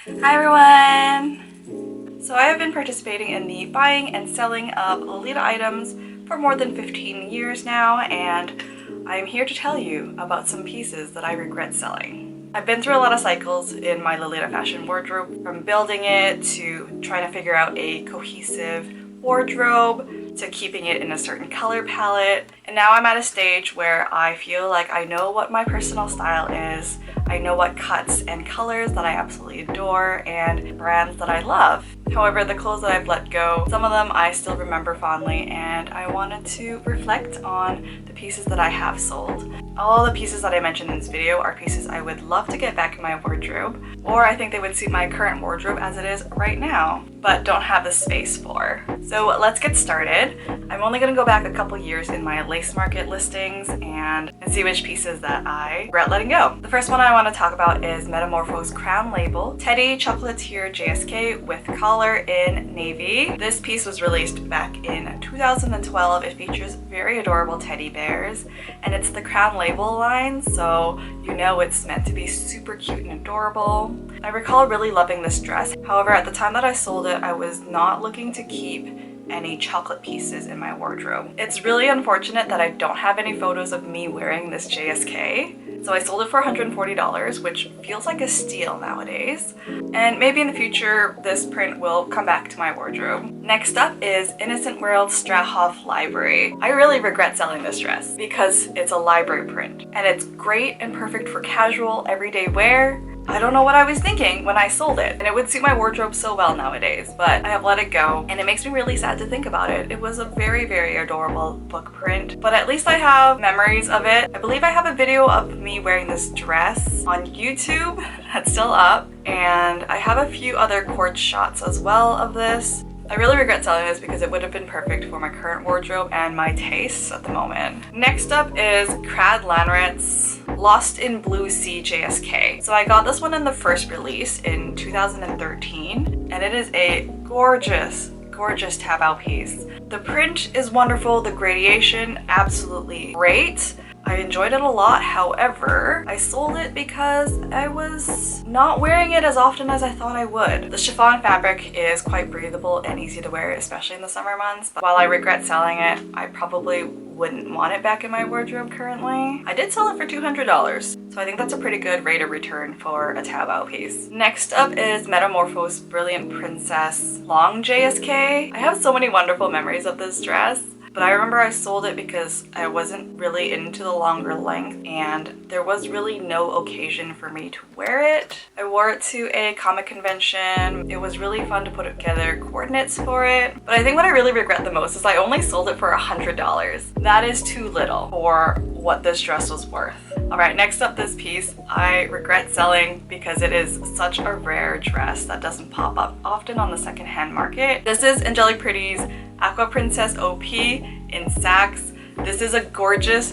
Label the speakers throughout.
Speaker 1: Hi everyone! So I have been participating in the buying and selling of Lolita items for more than 15 years now, and I'm here to tell you about some pieces that I regret selling. I've been through a lot of cycles in my Lolita fashion wardrobe, from building it to trying to figure out a cohesive wardrobe to keeping it in a certain color palette. And now I'm at a stage where I feel like I know what my personal style is. I know what cuts and colors that I absolutely adore and brands that I love. However, the clothes that I've let go, some of them I still remember fondly, and I wanted to reflect on the pieces that I have sold. All the pieces that I mentioned in this video are pieces I would love to get back in my wardrobe, or I think they would suit my current wardrobe as it is right now, but don't have the space for. So let's get started. I'm only going to go back a couple years in my lace market listings and see which pieces that I regret letting go. The first one I want to talk about is Metamorphosis Crown Label Teddy Chocolatier JSK with collar in navy. This piece was released back in 2012. It features very adorable teddy bears, and it's the Crown Label line, so you know it's meant to be super cute and adorable. I recall really loving this dress. However, at the time that I sold it, I was not looking to keep any chocolate pieces in my wardrobe. It's really unfortunate that I don't have any photos of me wearing this JSK. So I sold it for $140, which feels like a steal nowadays. And maybe in the future, this print will come back to my wardrobe. Next up is Innocent World Strathoff Library. I really regret selling this dress because it's a library print, and it's great and perfect for casual, everyday wear. I don't know what I was thinking when I sold it, and it would suit my wardrobe so well nowadays, but I have let it go, and it makes me really sad to think about it. It was a very, very adorable book print, but at least I have memories of it. I believe I have a video of me wearing this dress on YouTube that's still up, and I have a few other quartz shots as well of this. I really regret selling this because it would have been perfect for my current wardrobe and my tastes at the moment. Next up is Crad Lanret's Lost in Blue Sea JSK. So I got this one in the first release in 2013, and it is a gorgeous Taobao piece. The print is wonderful, the gradation absolutely great. I enjoyed it a lot. However, I sold it because I was not wearing it as often as I thought I would. The chiffon fabric is quite breathable and easy to wear, especially in the summer months. But while I regret selling it, I probably wouldn't want it back in my wardrobe currently. I did sell it for $200, so I think that's a pretty good rate of return for a Taobao piece. Next up is Metamorphosis Brilliant Princess Long JSK. I have so many wonderful memories of this dress. But I remember I sold it because I wasn't really into the longer length, and there was really no occasion for me to wear it. I wore it to a comic convention. It was really fun to put together coordinates for it. But I think what I really regret the most is I only sold it for $100. That is too little for what this dress was worth. Alright, next up, this piece I regret selling because it is such a rare dress that doesn't pop up often on the secondhand market. This is Angelic Pretty's Aqua Princess OP in Saks. This is a gorgeous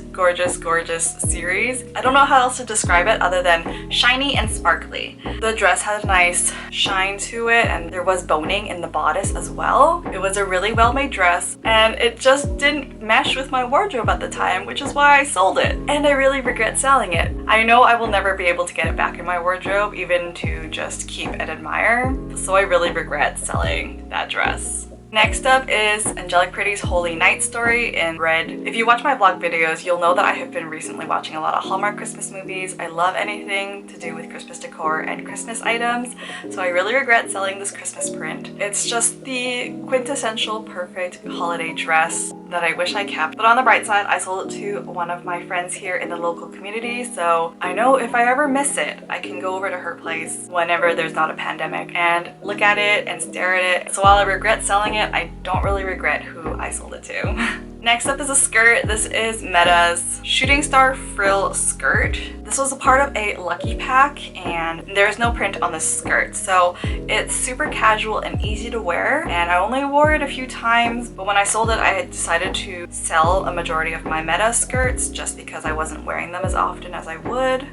Speaker 1: series. I don't know how else to describe it other than shiny and sparkly. The dress had a nice shine to it, and there was boning in the bodice as well. It was a really well-made dress, and it just didn't mesh with my wardrobe at the time, which is why I sold it. And I really regret selling it. I know I will never be able to get it back in my wardrobe, even to just keep and admire. So I really regret selling that dress. Next up is Angelic Pretty's Holy Night Story in red. If you watch my vlog videos, you'll know that I have been recently watching a lot of Hallmark Christmas movies. I love anything to do with Christmas decor and Christmas items, so I really regret selling this Christmas print. It's just the quintessential perfect holiday dress that I wish I kept. But on the bright side, I sold it to one of my friends here in the local community, so I know if I ever miss it, I can go over to her place whenever there's not a pandemic and look at it and stare at it. So while I regret selling it, I don't really regret who I sold it to. Next up is a skirt. This is Meta's Shooting Star Frill Skirt. This was a part of a lucky pack, and there's no print on this skirt, so it's super casual and easy to wear, and I only wore it a few times, but when I sold it, I had decided to sell a majority of my Meta skirts just because I wasn't wearing them as often as I would.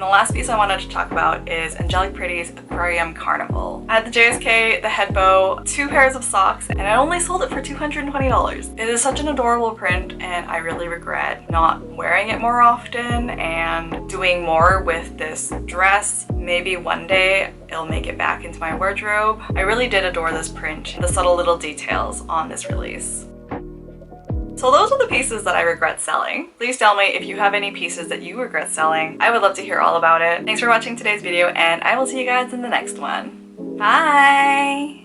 Speaker 1: And the last piece I wanted to talk about is Angelic Pretty's Aquarium Carnival. I had the JSK, the head bow, 2 pairs of socks, and I only sold it for $220. It is such an adorable print, and I really regret not wearing it more often and doing more with this dress. Maybe one day it'll make it back into my wardrobe. I really did adore this print, the subtle little details on this release. So those are the pieces that I regret selling. Please tell me if you have any pieces that you regret selling. I would love to hear all about it. Thanks for watching today's video, and I will see you guys in the next one. Bye!